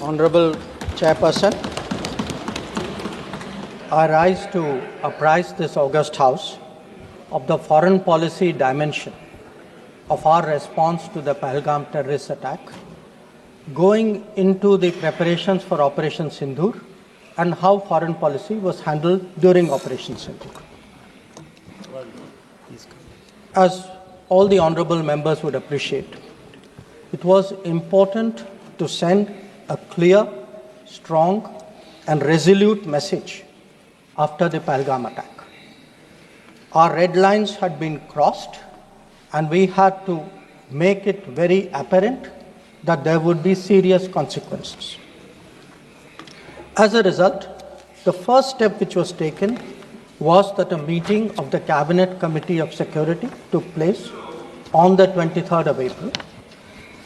Honorable Chairperson, I rise to apprise this august House of the foreign policy dimension of our response to the Pahalgam terrorist attack, going into the preparations for Operation Sindoor and how foreign policy was handled during Operation Sindoor. As all the honorable members would appreciate, it was important to send a clear, strong and resolute message after the Pahalgam attack. Our red lines had been crossed and we had to make it very apparent that there would be serious consequences. As a result, the first step which was taken was that a meeting of the Cabinet Committee of Security took place on the 23rd of April,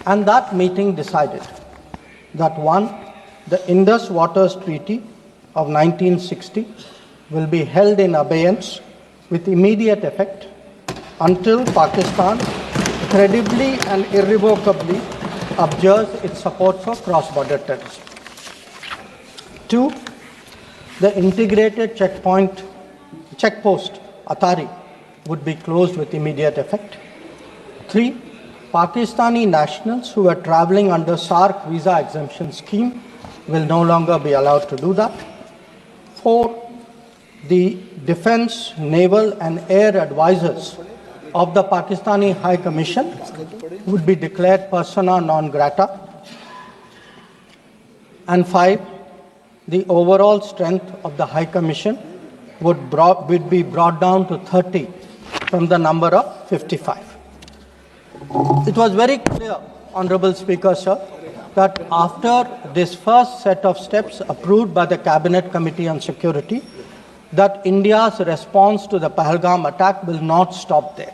and that meeting decided that one, the Indus Waters Treaty of 1960 will be held in abeyance with immediate effect until Pakistan credibly and irrevocably abjures its support for cross-border terrorism. Two, the integrated checkpost Atari would be closed with immediate effect. Three, Pakistani nationals who are traveling under SARC visa exemption scheme will no longer be allowed to do that. Four, the defense, naval and air advisors of the Pakistani High Commission would be declared persona non grata. And five, the overall strength of the High Commission would be brought down to 30 from the number of 55. It was very clear, Honorable Speaker, sir, that after this first set of steps approved by the Cabinet Committee on Security, that India's response to the Pahalgam attack will not stop there.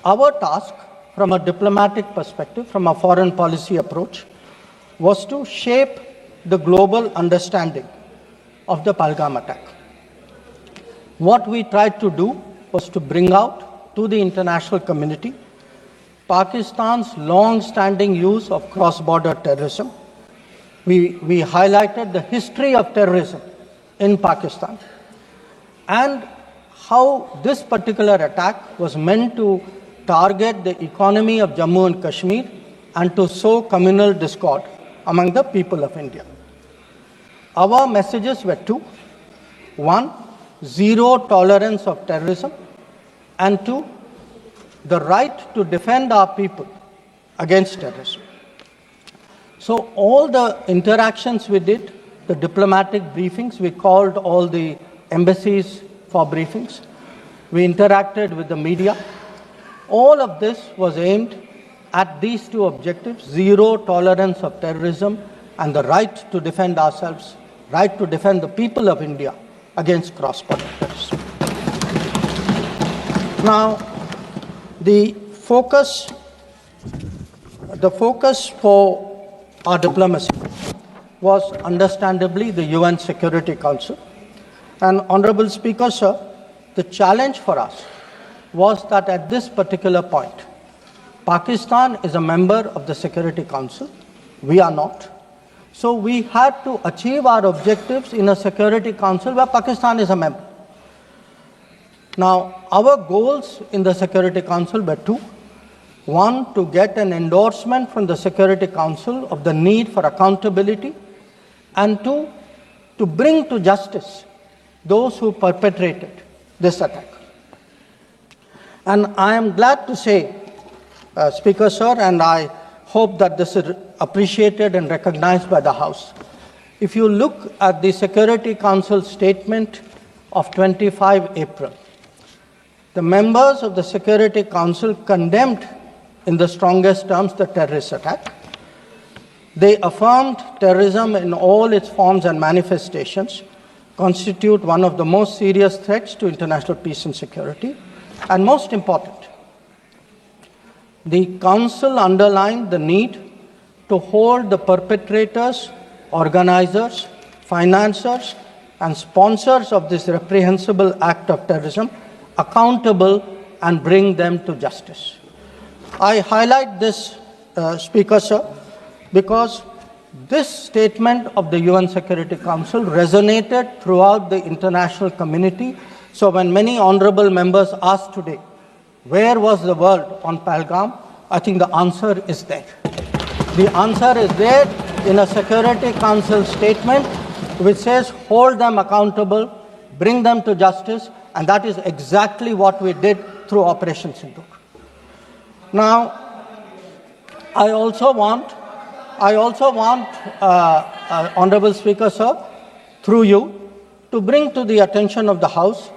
Our task, from a diplomatic perspective, from a foreign policy approach, was to shape the global understanding of the Pahalgam attack. What we tried to do was to bring out to the international community Pakistan's long-standing use of cross-border terrorism. We highlighted the history of terrorism in Pakistan and how this particular attack was meant to target the economy of Jammu and Kashmir and to sow communal discord among the people of India. Our messages were two. One, zero tolerance of terrorism, and two, the right to defend our people against terrorism. So all the interactions we did, the diplomatic briefings, we called all the embassies for briefings, we interacted with the media. All of this was aimed at these two objectives: zero tolerance of terrorism and the right to defend ourselves, right to defend the people of India against cross-border terrorism. Now, the focus for our diplomacy was understandably the UN Security Council. And Honorable Speaker, sir, the challenge for us was that at this particular point, Pakistan is a member of the Security Council. We are not. So we had to achieve our objectives in a Security Council where Pakistan is a member. Now, our goals in the Security Council were two. One, to get an endorsement from the Security Council of the need for accountability, and two, to bring to justice those who perpetrated this attack. And I am glad to say, Speaker, sir, and I hope that this is appreciated and recognized by the House. If you look at the Security Council statement of 25 April, the members of the Security Council condemned in the strongest terms the terrorist attack. They affirmed terrorism in all its forms and manifestations constitute one of the most serious threats to international peace and security. And most important, the Council underlined the need to hold the perpetrators, organizers, financiers, and sponsors of this reprehensible act of terrorism accountable and bring them to justice. I highlight this, Speaker, sir, because This statement of the UN Security Council resonated throughout the international community. So when many honorable members asked today, where was the world on Pahalgam? I think the answer is there. The answer is there in a Security Council statement which says hold them accountable, bring them to justice, and that is exactly what we did through Operation Sindoor. Now, I also want, Honorable Speaker, sir, through you, to bring to the attention of the House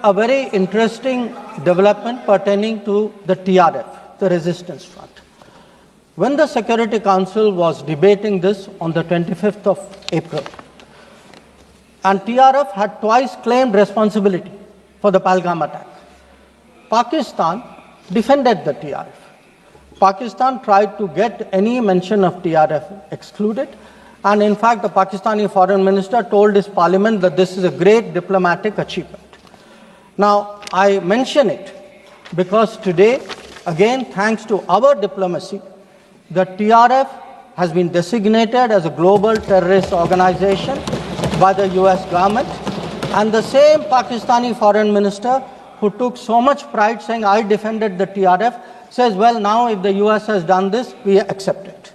a very interesting development pertaining to the TRF, the Resistance Front. When the Security Council was debating this on the 25th of April, and TRF had twice claimed responsibility for the Pahalgam attack, Pakistan defended the TRF. Pakistan tried to get any mention of TRF excluded, and in fact the Pakistani foreign minister told his parliament that this is a great diplomatic achievement. Now, I mention it because today, again, thanks to our diplomacy, the TRF has been designated as a global terrorist organization by the US government, and the same Pakistani foreign who took so much pride saying, I defended the TRF, says, well, now if the US has done this, we accept it.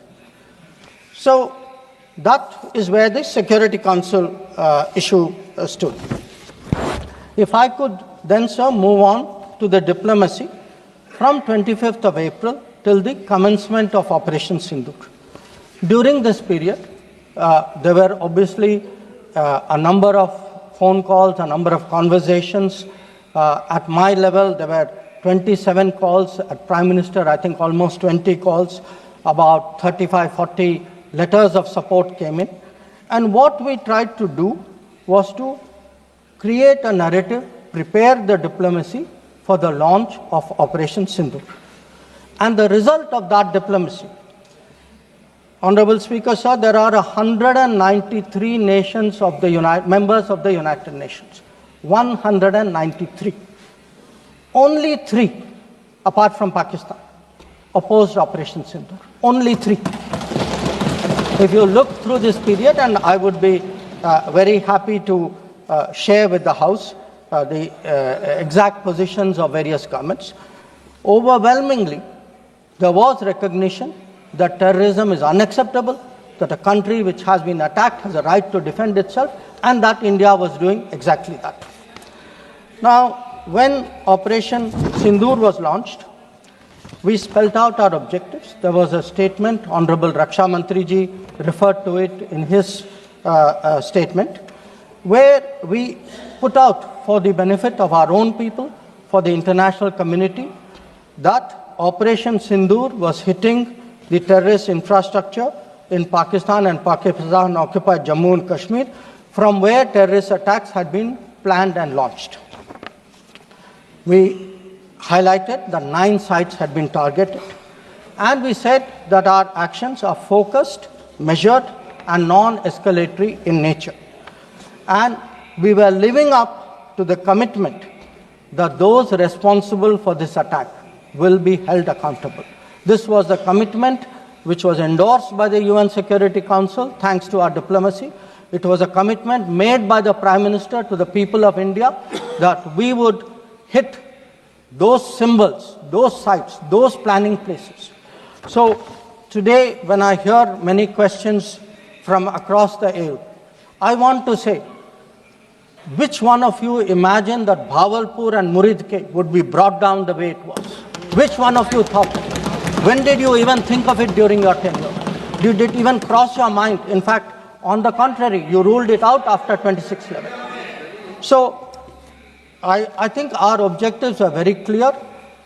So that is where the Security Council issue stood. If I could then, sir, move on to the diplomacy from 25th of April till the commencement of Operation Sindoor. During this period, there were obviously a number of phone calls, a number of conversations. At my level, there were 27 calls. At Prime Minister, I think almost 20 calls. About 35, 40 letters of support came in. And what we tried to do was to create a narrative, prepare the diplomacy for the launch of Operation Sindoor. And the result of that diplomacy, Honorable Speaker, sir, there are 193 nations of the members of the United Nations. 193. Only 3, apart from Pakistan, opposed Operation Sindoor. Only 3. If you look through this period, and I would be very happy to share with the House the exact positions of various governments, overwhelmingly, there was recognition that terrorism is unacceptable, that a country which has been attacked has a right to defend itself, and that India was doing exactly that. Now, when Operation Sindoor was launched, we spelled out our objectives. There was a statement, Honorable Raksha Mantri ji referred to it in his statement, where we put out for the benefit of our own people, for the international community, that Operation Sindoor was hitting the terrorist infrastructure in Pakistan and Pakistan-occupied Jammu and Kashmir, from where terrorist attacks had been planned and launched. We highlighted that 9 sites had been targeted, and we said that our actions are focused, measured, and non-escalatory in nature. And we were living up to the commitment that those responsible for this attack will be held accountable. This was a commitment which was endorsed by the UN Security Council, thanks to our diplomacy. It was a commitment made by the Prime Minister to the people of India that we would hit those symbols, those sites, those planning places. So today, when I hear many questions from across the aisle, I want to say, which one of you imagined that Bhavalpur and Muridke would be brought down the way it was? Which one of you thought? When did you even think of it during your tenure? Did it even cross your mind? In fact, on the contrary, you ruled it out after 26/11. So, I think our objectives are very clear.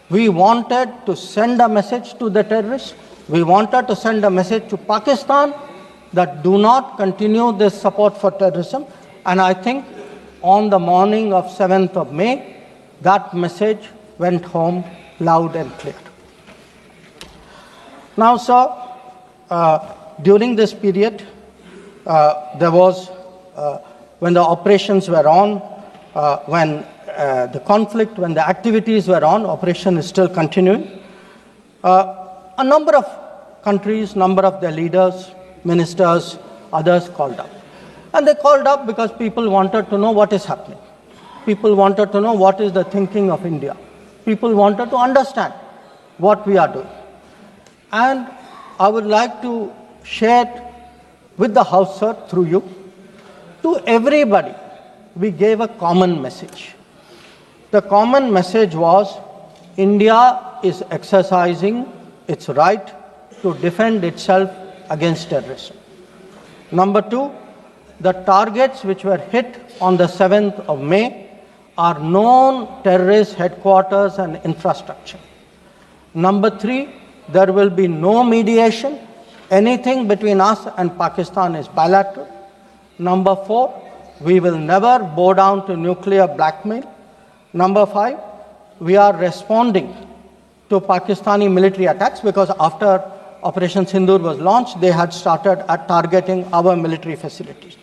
We wanted to send a message to the terrorists. We wanted to send a message to Pakistan that do not continue this support for terrorism. And I think on the morning of 7th of May, that message went home loud and clear. Now, sir, during this period, there was, when the operations were on, when the conflict, when the activities were on, operation is still continuing. A number of countries, number of their leaders ministers, others called up. And they called up because people wanted to know what is happening. People wanted to know what is the thinking of India. People wanted to understand what we are doing. And I would like to share with the House, sir, through you, to everybody, we gave a common message. The common message was India is exercising its right to defend itself against terrorism. Number two, the targets which were hit on the 7th of May are known terrorist headquarters and infrastructure. Number three, there will be no mediation. Anything between us and Pakistan is bilateral. Number four, we will never bow down to nuclear blackmail. Number five, we are responding to Pakistani military attacks because after Operation Sindoor was launched, they had started targeting our military facilities.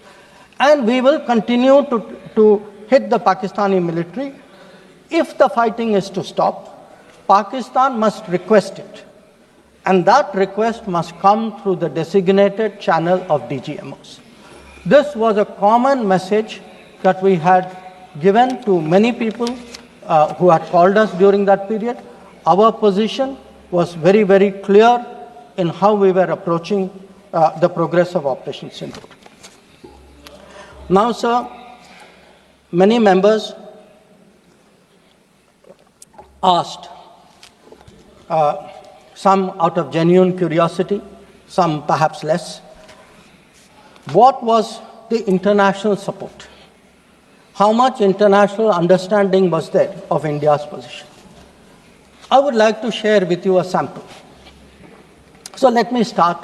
And we will continue to hit the Pakistani military. If the fighting is to stop, Pakistan must request it. And that request must come through the designated channel of DGMOs. This was a common message that we had given to many people who had called us during that period. Our position was very, very clear in how we were approaching the progress of Operation Sindoor. Now, sir, many members asked, some out of genuine curiosity, some perhaps less, what was the international support? How much international understanding was there of India's position? I would like to share with you a sample. So let me start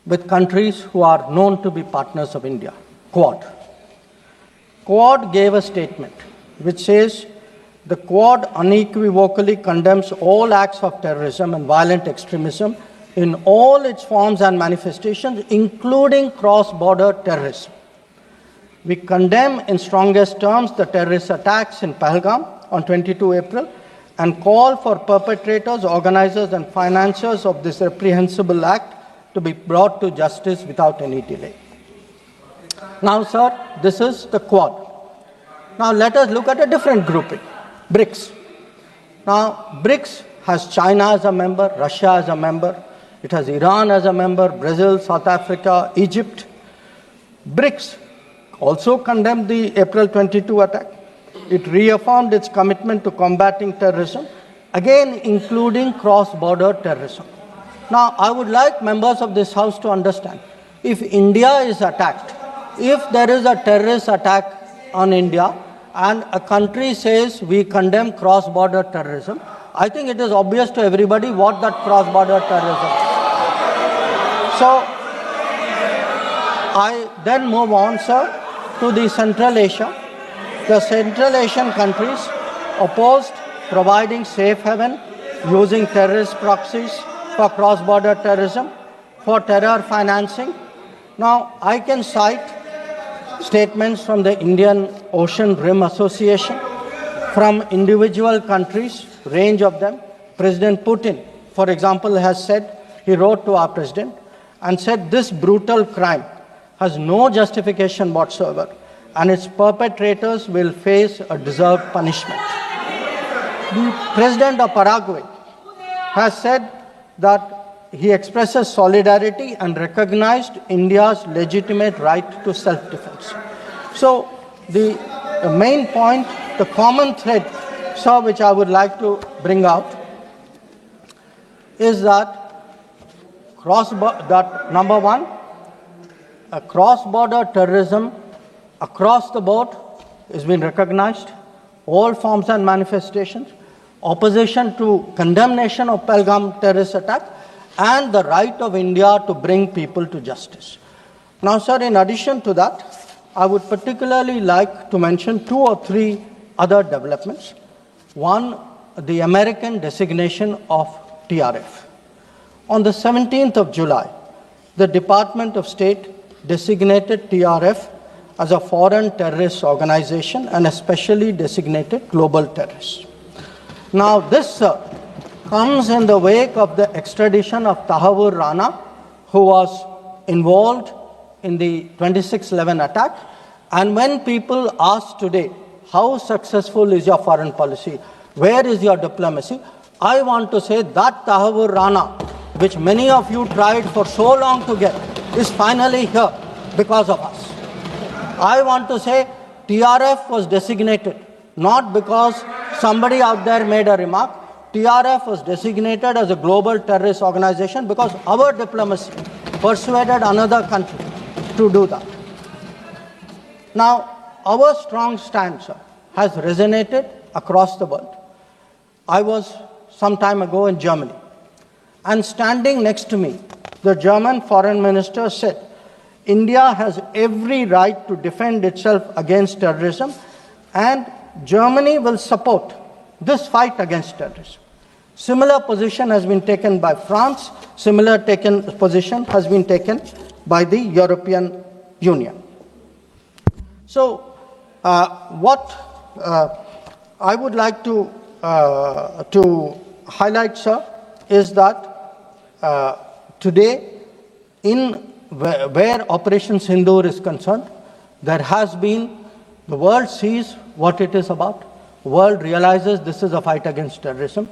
with countries who are known to be partners of India. Quad. Quad gave a statement which says the Quad unequivocally condemns all acts of terrorism and violent extremism in all its forms and manifestations, including cross-border terrorism. We condemn in strongest terms the terrorist attacks in Pahalgam on 22 April and call for perpetrators, organizers and financiers of this reprehensible act to be brought to justice without any delay. Now, sir, this is the Quad. Now, let us look at a different grouping, BRICS. Now, BRICS has China as a member, Russia as a member, it has Iran as a member, Brazil, South Africa, Egypt. BRICS also condemned the April 22 attack. It reaffirmed its commitment to combating terrorism, again including cross-border terrorism. Now, I would like members of this House to understand, if India is attacked, if there is a terrorist attack on India and a country says we condemn cross-border terrorism, I think it is obvious to everybody what that cross-border terrorism is. So, I then move on, sir, to the Central Asia. The Central Asian countries opposed providing safe haven using terrorist proxies for cross-border terrorism, for terror financing. Now, I can cite statements from the Indian Ocean Rim Association, from individual countries, range of them. President Putin, for example, has said, he wrote to our president and said this brutal crime has no justification whatsoever and its perpetrators will face a deserved punishment. The president of Paraguay has said that he expresses solidarity and recognized India's legitimate right to self-defense. So the main point, the common thread, sir, which I would like to bring out is that number one, a cross-border terrorism across the board has been recognized, all forms and manifestations, opposition to condemnation of Pahalgam terrorist attack, and the right of India to bring people to justice. Now, sir, in addition to that, I would particularly like to mention 2 or 3 other developments. One, the American designation of TRF. On the 17th of July, the Department of State designated TRF as a foreign terrorist organization and especially designated global terrorist. Now, this comes in the wake of the extradition of Tahavur Rana, who was involved in the 26/11 attack. And when people ask today, how successful is your foreign policy? Where is your diplomacy? I want to say that Tahawur Rana, which many of you tried for so long to get, is finally here because of us. I want to say TRF was designated not because somebody out there made a remark. TRF was designated as a global terrorist organization because our diplomacy persuaded another country to do that. Now, our strong stance has resonated across the world. I was some time ago in Germany, and standing next to me, the German foreign minister said, India has every right to defend itself against terrorism, and Germany will support this fight against terrorism. Similar position has been taken by France. Similar position has been taken by the European Union. So, what I would like to highlight, sir, is that today, where Operation Sindoor is concerned, there has been, the world sees what it is about. The world realizes this is a fight against terrorism.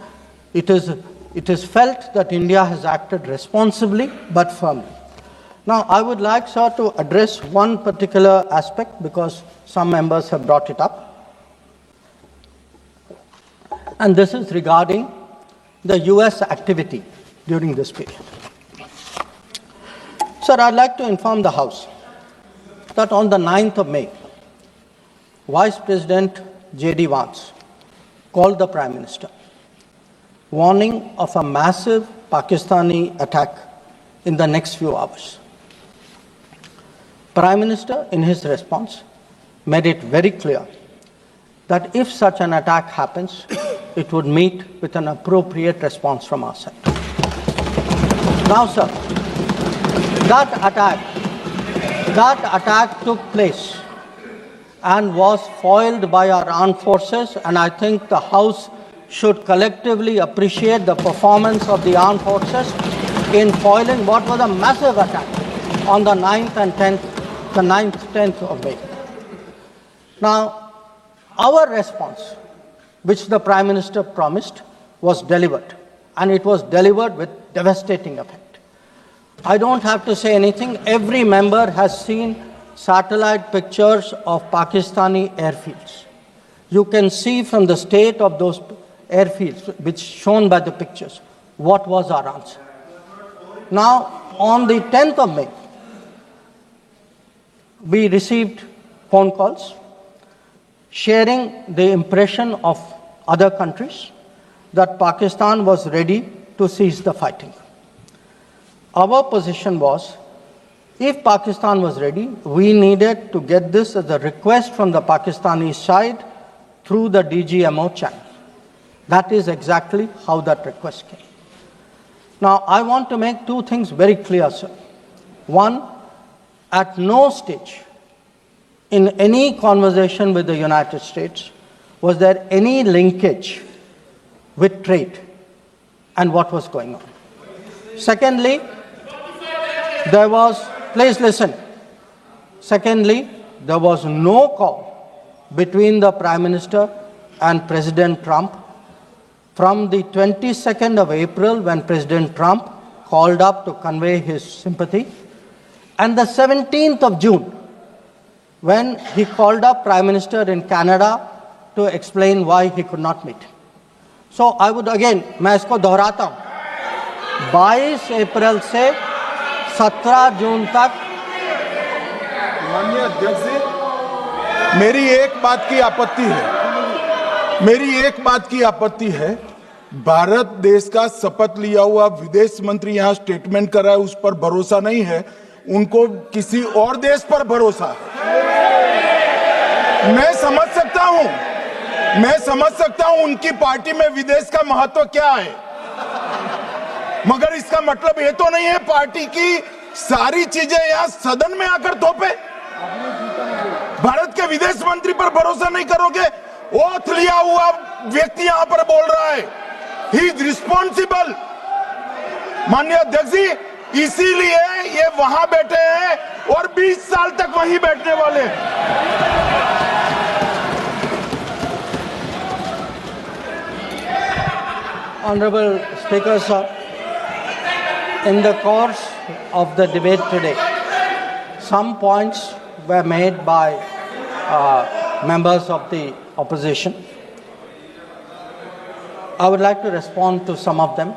It is felt that India has acted responsibly but firmly. Now, I would like, sir, to address one particular aspect because some members have brought it up. And this is regarding the US activity during this period. Sir, I'd like to inform the House that on the 9th of May, Vice President J.D. Vance called the Prime Minister, warning of a massive Pakistani attack in the next few hours. Prime Minister, in his response, made it very clear that if such an attack happens, it would meet with an appropriate response from our side. Now, sir, that attack took place and was foiled by our armed forces, and I think the House should collectively appreciate the performance of the armed forces in foiling what was a massive attack on the 9th and 10th of May. Now, our response, which the Prime Minister promised, was delivered, and it was delivered with devastating effect. I don't have to say anything. Every member has seen satellite pictures of Pakistani airfields. You can see from the state of those airfields, which shown by the pictures, what was our answer. Now, on the 10th of May, we received phone calls sharing the impression of other countries that Pakistan was ready to cease the fighting. Our position was, if Pakistan was ready, we needed to get this as a request from the Pakistani side through the DGMO channel. That is exactly how that request came. Now, I want to make two things very clear, sir. One, at no stage in any conversation with the United States was there any linkage with trade and what was going on. Secondly, there was, please listen. Secondly, there was no call between the Prime Minister and President Trump from the 22nd of April, when President Trump called up to convey his sympathy, and the 17th of June, when he called up Prime Minister in Canada to explain why he could not meet. So I would again, मैं इसको दोहराता हूँ, 22 अप्रैल से 17 जून तक। माननीय अध्यक्ष जी, मेरी एक बात की आपत्ति है, भारत देश का शपथ लिया हुआ विदेश मंत्री यहाँ स्टेटमेंट कर रहा है, उस पर भरोसा नहीं है, उनको किसी और देश पर भरोसा है। मैं समझ सकता हूं उनकी पार्टी में विदेश का महत्व क्या है, मगर इसका मतलब ये तो नहीं है पार्टी की सारी चीजें यहां सदन में आकर थोपे। भारत के विदेश मंत्री पर भरोसा नहीं करोगे? ओथ लिया हुआ व्यक्ति यहां पर बोल रहा है, ही इज रिस्पॉन्सिबल। माननीय अध्यक्ष जी, इसीलिए ये वहां बैठे हैं और 20 साल तक वहीं बैठने वाले हैं। Honorable Speaker, sir, in the course of the debate today, some points were made by members of the opposition. I would like to respond to some of them.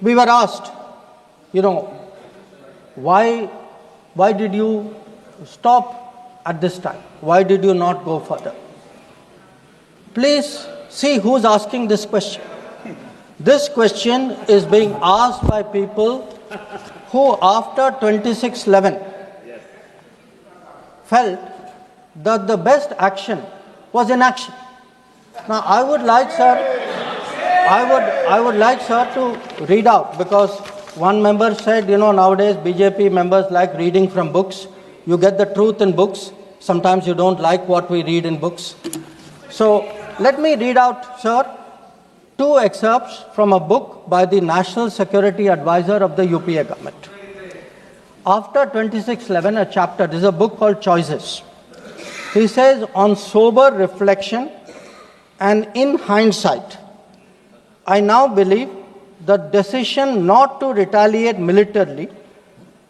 We were asked, why did you stop at this time? Why did you not go further? Please see who's asking this question. This question is being asked by people who, after 26/11, felt that the best action was inaction. Now, I would like, sir, to read out, because one member said, nowadays BJP members like reading from books. You get the truth in books. Sometimes you don't like what we read in books. So, let me read out, sir, 2 excerpts from a book by the National Security Advisor of the UPA government. After 26/11, a chapter, this is a book called Choices. He says, on sober reflection and in hindsight, I now believe the decision not to retaliate militarily,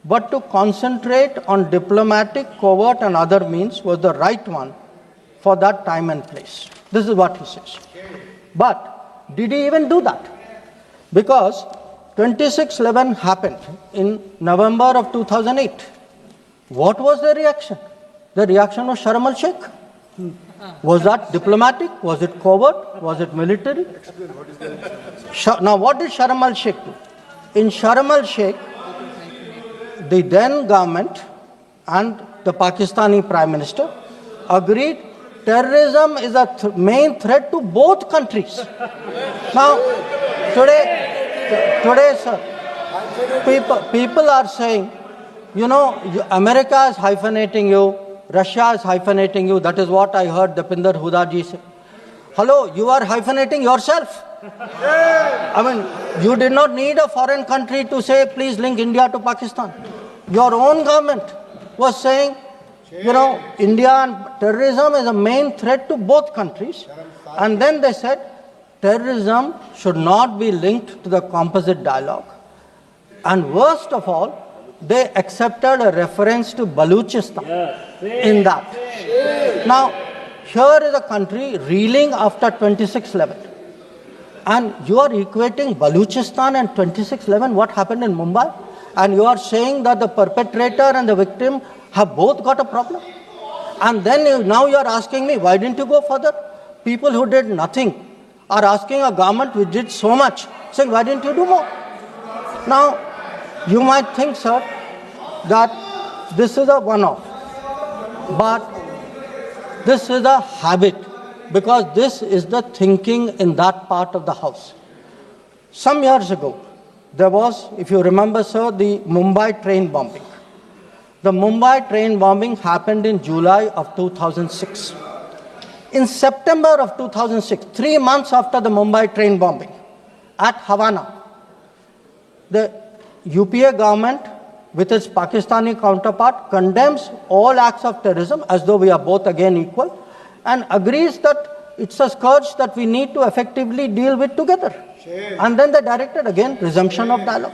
but to concentrate on diplomatic, covert and other means was the right one for that time and place. This is what he says. But did he even do that? Because 26/11 happened in November of 2008. What was the reaction? The reaction was Sharm el-Sheikh. Was that diplomatic? Was it covert? Was it military? Now, what did Sharm el-Sheikh do? In Sharm el-Sheikh, the then government and the Pakistani Prime Minister agreed terrorism is a main threat to both countries. Now, today, sir, people are saying, America is hyphenating you, Russia is hyphenating you. That is what I heard Deepinder Huda ji say. Hello, you are hyphenating yourself. I mean, you did not need a foreign country to say, please link India to Pakistan. Your own government was saying, India and terrorism is a main threat to both countries. And then they said, terrorism should not be linked to the composite dialogue. And worst of all, they accepted a reference to Baluchistan in that. Now, here is a country reeling after 26/11. And you are equating Baluchistan and 26/11, what happened in Mumbai, and you are saying that the perpetrator and the victim have both got a problem. And then now you are asking me, why didn't you go further? People who did nothing are asking a government which did so much, saying, why didn't you do more? Now, you might think, sir, that this is a one-off, but this is a habit, because this is the thinking in that part of the house. Some years ago, there was, if you remember, sir, the Mumbai train bombing. The Mumbai train bombing happened in July of 2006. In September of 2006, 3 months after the Mumbai train bombing, at Havana, the UPA government, with its Pakistani counterpart, condemns all acts of terrorism as though we are both again equal, and agrees that it's a scourge that we need to effectively deal with together. And then they directed again resumption of dialogue.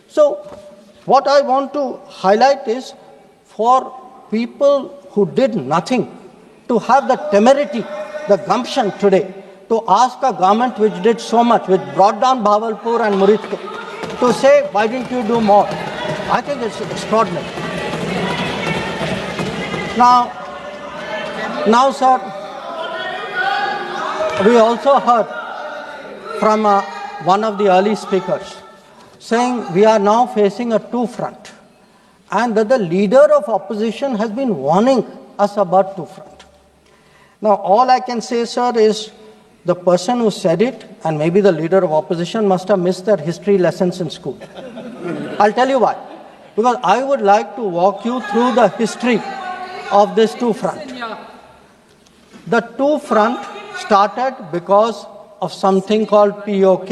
So, what I want to highlight is, for people who did nothing to have the temerity, the gumption today, to ask a government which did so much, which brought down Bhavalpur and Muridke, to say, why didn't you do more? I think it's extraordinary. Now, sir, we also heard from one of the early speakers saying we are now facing a two-front, and that the leader of opposition has been warning us about two-front. Now, all I can say, sir, is the person who said it, and maybe the leader of opposition, must have missed their history lessons in school. I'll tell you why. Because I would like to walk you through the history of this two-front. The two-front started because of something called POK,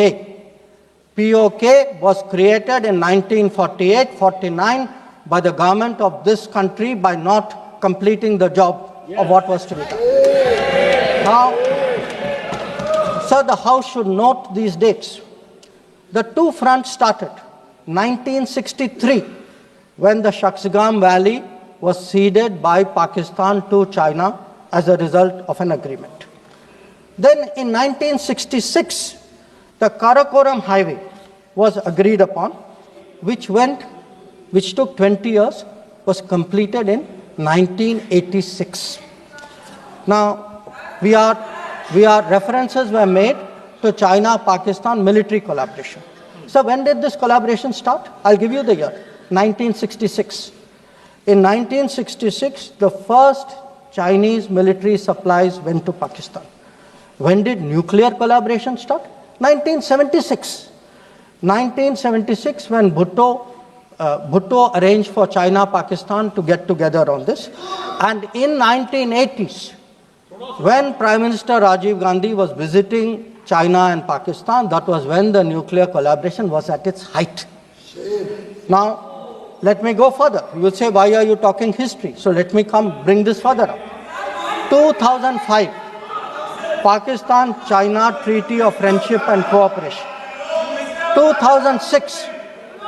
POK was created in 1948-49 by the government of this country by not completing the job of what was to be done. Now, sir, the House should note these dates. The two fronts started 1963, when the Shaksgam Valley was ceded by Pakistan to China as a result of an agreement. Then in 1966, the Karakoram Highway was agreed upon, which took 20 years, was completed in 1986. Now, references were made to China-Pakistan military collaboration. So when did this collaboration start? I'll give you the year, 1966. In 1966, the first Chinese military supplies went to Pakistan. When did nuclear collaboration start? 1976. 1976, when Bhutto arranged for China-Pakistan to get together on this. And in 1980s, when Prime Minister Rajiv Gandhi was visiting China and Pakistan, that was when the nuclear collaboration was at its height. Now, let me go further. You will say, why are you talking history? So let me bring this further up. 2005, Pakistan-China Treaty of Friendship and Cooperation. 2006,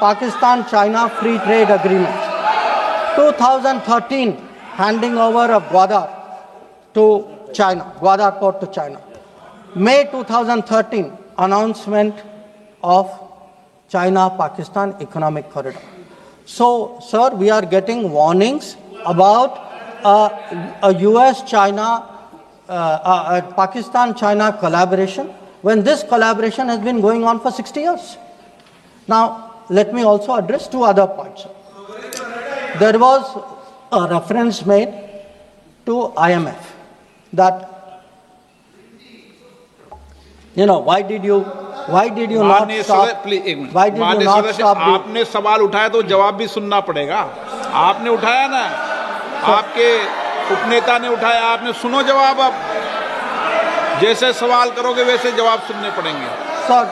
Pakistan-China Free Trade Agreement. 2013, handing over of Gwadar to China, Gwadar port to China. May 2013, announcement of China-Pakistan Economic Corridor. So, sir, we are getting warnings about a US-China, Pakistan-China collaboration, when this collaboration has been going on for 60 years. Now, let me also address two other points. There was a reference made to IMF that, why did you not stop? Why did you not stop? आपने सवाल उठाया तो जवाब भी सुनना पड़ेगा. आपने उठाया ना, आपके उपनेता ने उठाया, आपने सुनो जवाब. अब जैसे सवाल करोगे वैसे जवाब सुनने पड़ेंगे. Sir,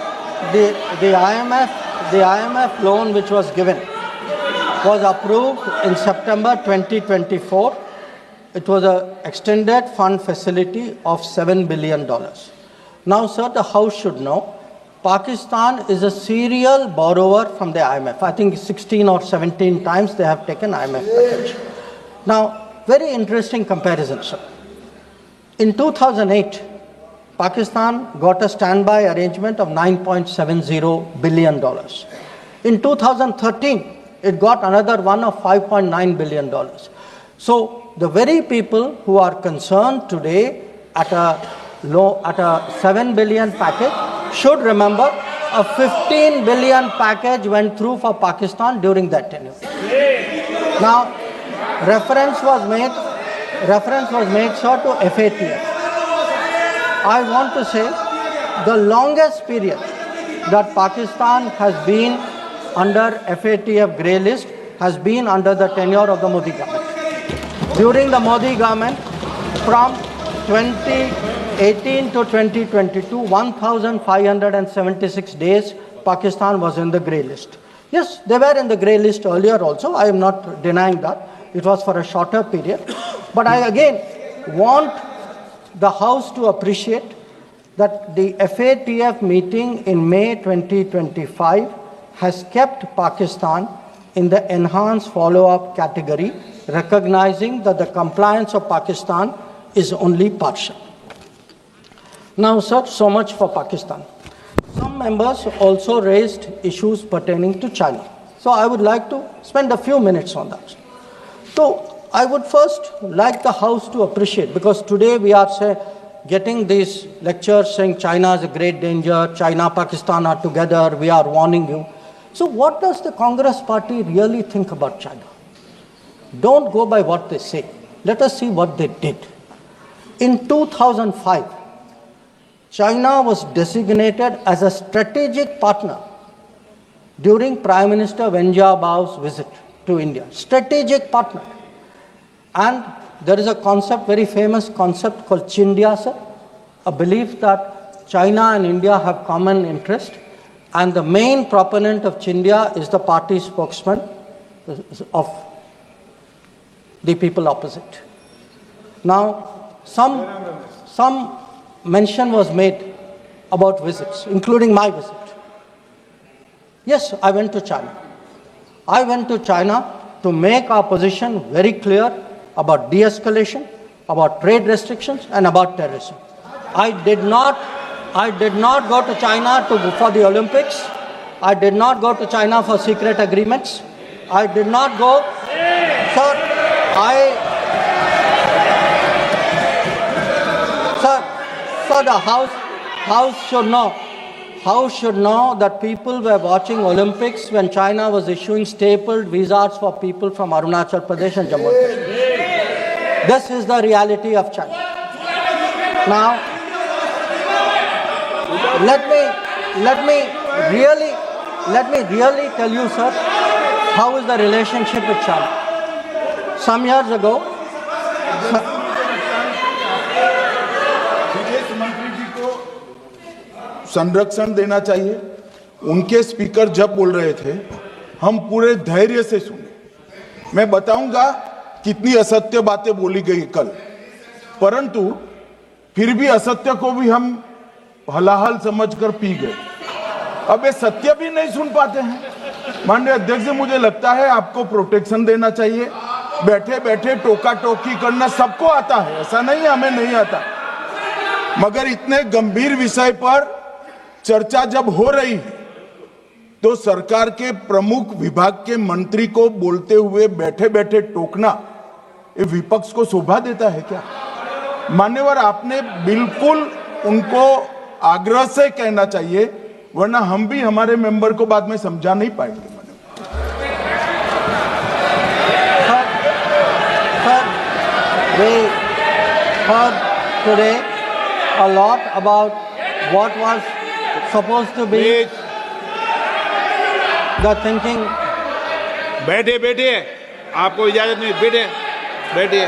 the IMF loan which was given was approved in September 2024. It was an extended fund facility of $7 billion. Now, sir, the House should know, Pakistan is a serial borrower from the IMF. I think 16 or 17 times they have taken IMF package. Now, very interesting comparison, sir. In 2008, Pakistan got a standby arrangement of $9.70 billion. In 2013, it got another one of $5.9 billion. So, the very people who are concerned today at a 7 billion package should remember a 15 billion package went through for Pakistan during that tenure. Now, reference was made, sir, to FATF. I want to say the longest period that Pakistan has been under FATF grey list has been under the tenure of the Modi government. During the Modi government, from 2018 to 2022, 1,576 days, Pakistan was in the grey list. Yes, they were in the grey list earlier also. I am not denying that. It was for a shorter period. But I again want the House to appreciate that the FATF meeting in May 2025 has kept Pakistan in the enhanced follow-up category, recognizing that the compliance of Pakistan is only partial. Now, sir, so much for Pakistan. Some members also raised issues pertaining to China. So I would like to spend a few minutes on that. So I would first like the House to appreciate, because today we are getting these lectures saying China is a great danger, China, Pakistan are together, we are warning you. So what does the Congress party really think about China? Don't go by what they say. Let us see what they did. In 2005, China was designated as a strategic partner during Prime Minister Wen Jiabao's visit to India. Strategic partner. And there is a concept, very famous concept called Chindia, sir, a belief that China and India have common interest. And the main proponent of Chindia is the party spokesman of the people opposite. Now, some mention was made about visits, including my visit. Yes, I went to China. I went to China to make our position very clear about de-escalation, about trade restrictions, and about terrorism. I did not go to China for the Olympics. I did not go to China for secret agreements. I did not go, sir. The House should know that people were watching Olympics when China was issuing stapled visas for people from Arunachal Pradesh and Jammu and Kashmir. This is the reality of China. Now, let me really tell you, sir, how is the relationship with China. Some years ago, विदेश मंत्री जी को संरक्षण देना चाहिए। उनके speaker जब बोल रहे थे, हम पूरे धैर्य से सुने। मैं बताऊंगा कितनी असत्य बातें बोली गई कल, परंतु फिर भी असत्य को भी हम हलाहल समझकर पी गए। अब ये सत्य भी नहीं सुन पाते हैं। माननीय अध्यक्ष जी, मुझे लगता है आपको प्रोटेक्शन देना चाहिए। बैठे बैठे टोका टोकी करना सबको आता है, ऐसा नहीं हमें नहीं आता, मगर इतने गंभीर विषय पर चर्चा जब हो रही है तो सरकार के प्रमुख विभाग के मंत्री को बोलते हुए बैठे बैठे टोकना ये विपक्ष को शोभा देता है क्या? मान्यवर, आपने बिल्कुल उनको आग्रह से कहना चाहिए, वरना हम भी हमारे मेंबर को बाद में समझा नहीं पाएंगे। We heard today a lot about what was supposed to be the thinking. बैठिए, आपको इजाजत नहीं, बैठिए।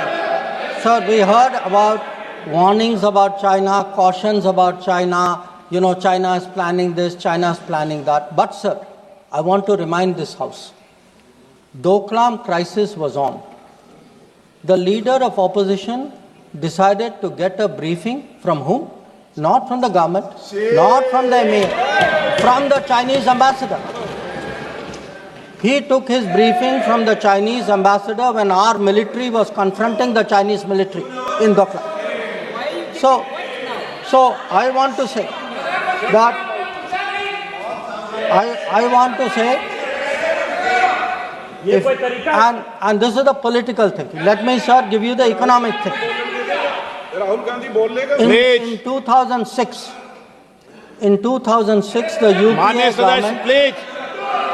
Sir, we heard about warnings about China, cautions about China. You know, China is planning this, China is planning that. But sir, I want to remind this House, Doklam crisis was on. The leader of opposition decided to get a briefing from whom? Not from the government, not from the emir, from the Chinese ambassador. He took his briefing from the Chinese ambassador when our military was confronting the Chinese military in Doklam. So I want to say that I want to say, and this is the political thinking. Let me, sir, give you the economic thinking. Rahul Gandhi बोलने का In 2006, the माननीय UPI सदस्य, government. Please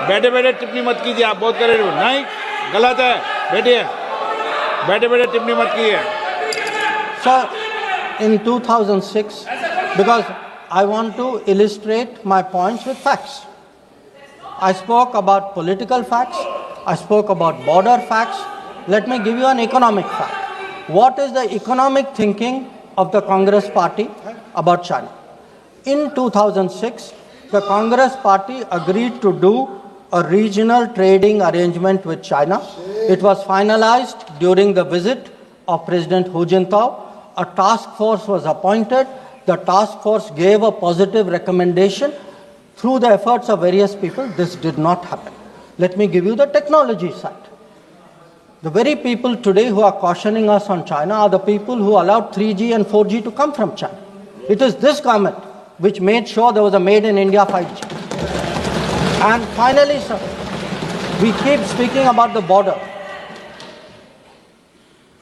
बैठे टिप्पणी मत कीजिए, आप बहुत कर रहे हो। नहीं, गलत है, बैठे टिप्पणी मत कीजिए। Sir, in 2006, because I want to illustrate my points with facts. I spoke about political facts, I spoke about border facts. Let me give you an economic fact. What is the economic thinking of the Congress party about China? In 2006, the Congress party agreed to do a regional trading arrangement with China. It was finalized during the visit of President Hu Jintao. A task force was appointed. The task force gave a positive recommendation. Through the efforts of various people, this did not happen. Let me give you the technology side. The very people today who are cautioning us on China are the people who allowed 3G and 4G to come from China. It is this government which made sure there was a made in India 5G. And finally, sir, we keep speaking about the border.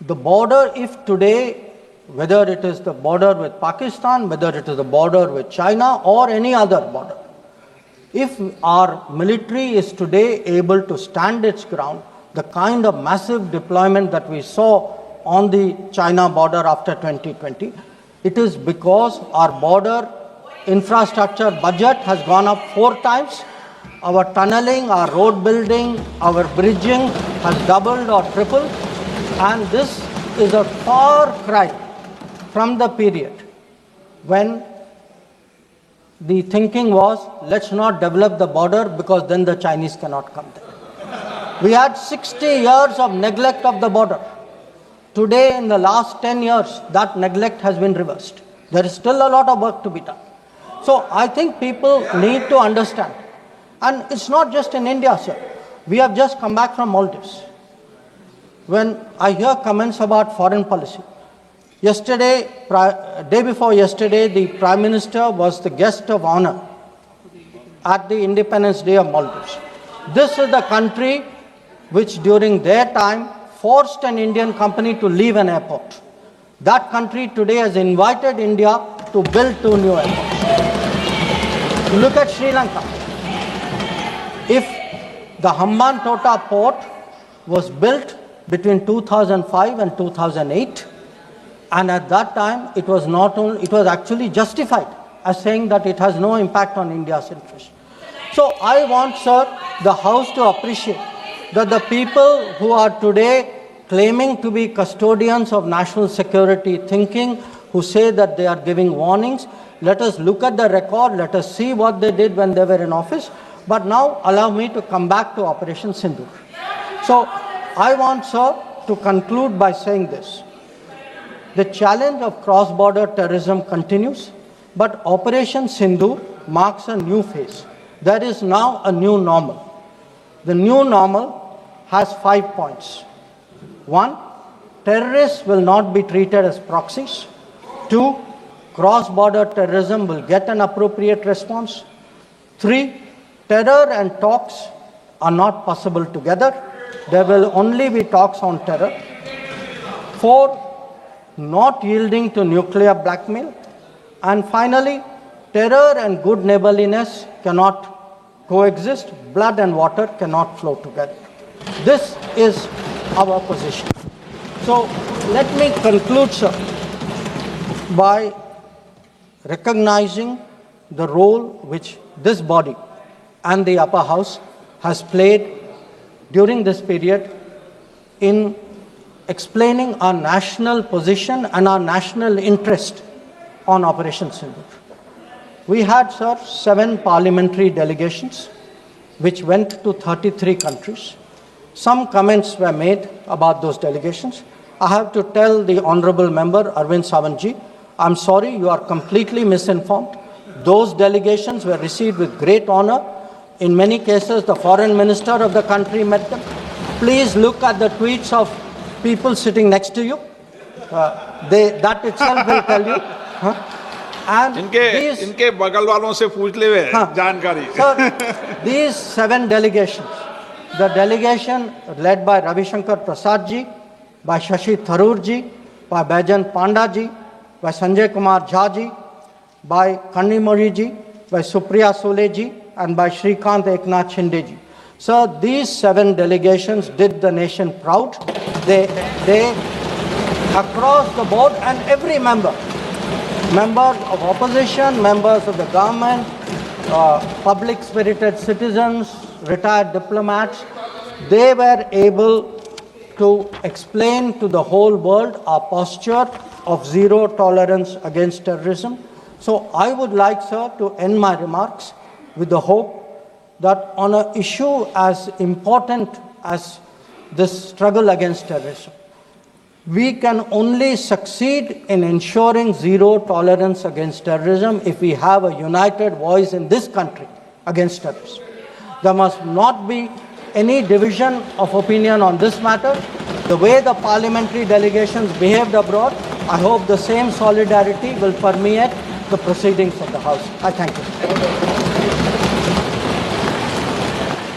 The border, if today, whether it is the border with Pakistan, whether it is the border with China or any other border, if our military is today able to stand its ground, the kind of massive deployment that we saw on the China border after 2020, it is because our border infrastructure budget has gone up 4 times. Our tunneling, our road building, our bridging has doubled or tripled. And this is a far cry from the period when the thinking was, let's not develop the border because then the Chinese cannot come there. We had 60 years of neglect of the border. Today, in the last 10 years, that neglect has been reversed. There is still a lot of work to be done. So I think people need to understand. And it's not just in India, sir. We have just come back from Maldives. When I hear comments about foreign policy, yesterday, day before yesterday, the Prime Minister was the guest of honor at the Independence Day of Maldives. This is the country which during their time forced an Indian company to leave an airport. That country today has invited India to build 2 new airports. Look at Sri Lanka. If the Hambantota port was built between 2005 and 2008, and at that time it was actually justified as saying that it has no impact on India's interest. So I want, sir, the House to appreciate that the people who are today claiming to be custodians of national security thinking, who say that they are giving warnings, let us look at the record, let us see what they did when they were in office. But now allow me to come back to Operation Sindoor. So I want, sir, to conclude by saying this. The challenge of cross-border terrorism continues, but Operation Sindoor marks a new phase. There is now a new normal. The new normal has 5 points. 1, terrorists will not be treated as proxies. 2, cross-border terrorism will get an appropriate response. 3, terror and talks are not possible together. There will only be talks on terror. 4, not yielding to nuclear blackmail. And finally, terror and good neighborliness cannot coexist. Blood and water cannot flow together. This is our position. So let me conclude, sir, by recognizing the role which this body and the upper house has played during this period in explaining our national position and our national interest on Operation Sindoor. We had, sir, 7 parliamentary delegations which went to 33 countries. Some comments were made about those delegations. I have to tell the honorable member, Arvind Sawantji, I'm sorry, you are completely misinformed. Those delegations were received with great honor. In many cases, the foreign minister of the country met them. Please look at the tweets of people sitting next to you. That itself will tell you. And इनके बगल वालों से पूछ ले वे जानकारी. Sir, these 7 delegations, the delegation led by Ravi Shankar Prasad ji, by Shashi Tharoor ji, by Baijan Panda ji, by Sanjay Kumar Jha ji, by Kanimori ji, by Supriya Sule ji, and by Shrikant Eknath Shinde ji. So these 7 delegations did the nation proud. They across the board, and every member, members of opposition, members of the government, public-spirited citizens, retired diplomats, they were able to explain to the whole world our posture of zero tolerance against terrorism. So I would like, sir, to end my remarks with the hope that on an issue as important as this struggle against terrorism, we can only succeed in ensuring zero tolerance against terrorism if we have a united voice in this country against terrorism. There must not be any division of opinion on this matter. The way the parliamentary delegations behaved abroad, I hope the same solidarity will permeate the proceedings of the House. I thank you.